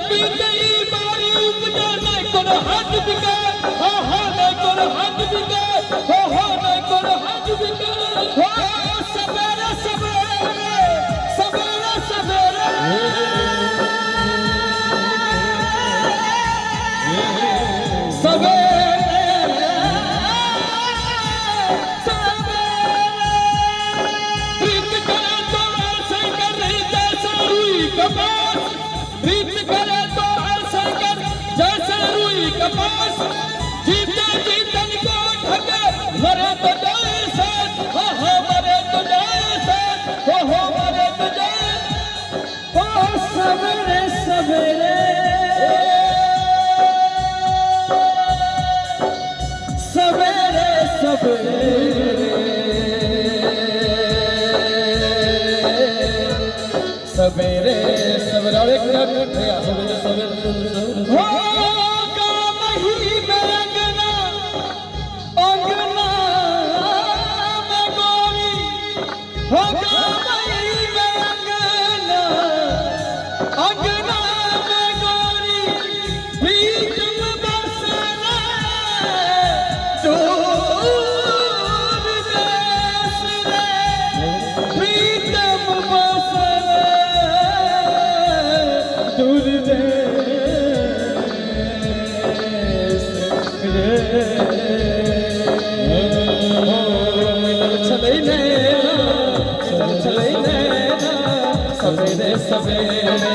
बीते बारी उपजा नहीं कोनो हाथ बिके हो नहीं कोनो हाथ बिके हो नहीं कोनो हाथ बिके हो सवेरे सवेरे सवेरे सवेरे सवेरे प्रीत करे तो ऐसे कर जैसे रुई कपास जीते जीतन को ठगे मरे तो जाए साथ हो मरे तो जाए साथ हो मरे तो जाए हो सवेरे सवेरे सवेरे सवेरे सवेरे सवेरे एक मिनट सवेरे सवेरे हो का मही में अंगना अंगना में गोरी हो का मही में अंगना अंगना में गोरी प्रीतम बसना दूर देश रे प्रीतम बसना दूर देश रे चले नैना सवेरे सवेरे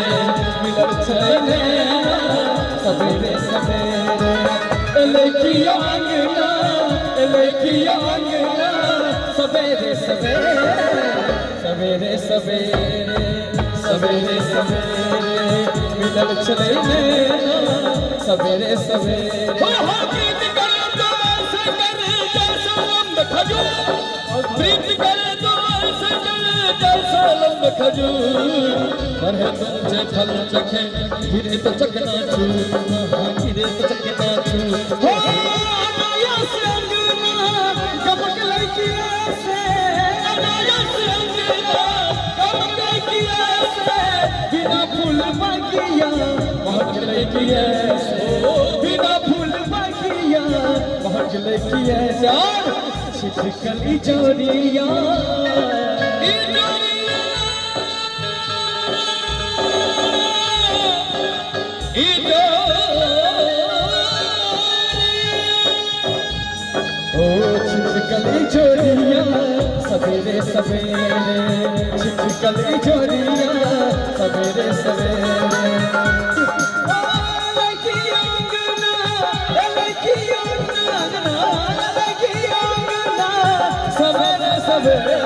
मिलर चले नैना सवेरे सवेरे लेकिया अंगना सवेरे सवेरे सवेरे सवेरे सवेरे सवेरे मिलर चले नैना सवेरे सवेरे प्रीत करे तो ऐसे करे जैसा लंब खजूर प्रीत करे तो ऐसे करे जैसा लंब खजूर बढ़े तुमसे फल चखे गिरे तो चकना चूर गिरे तो चकना चूर हो अनाया से अंगना कमक लड़की ऐसे अनाया से अंगना कमक लड़की ऐसे बिना फूल मांगिया महक लड़की ऐसे बिना फूल मांगिया महक लड़की ऐसे छिटकली चोरिया छिटकली चोरिया सवेरे सवेरे छिटकली चोरिया सवेरे सवेरे सवेरे सवेरे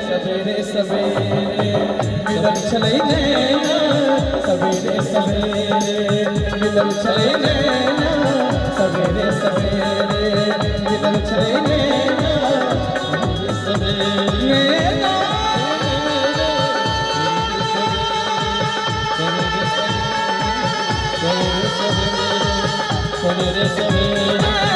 सवेरे सवेरे मिलन चले नैना सवेरे सवेरे मिलन चले नैना सवेरे सवेरे मिलन चले नैना सवेरे नैना सवेरे सवेरे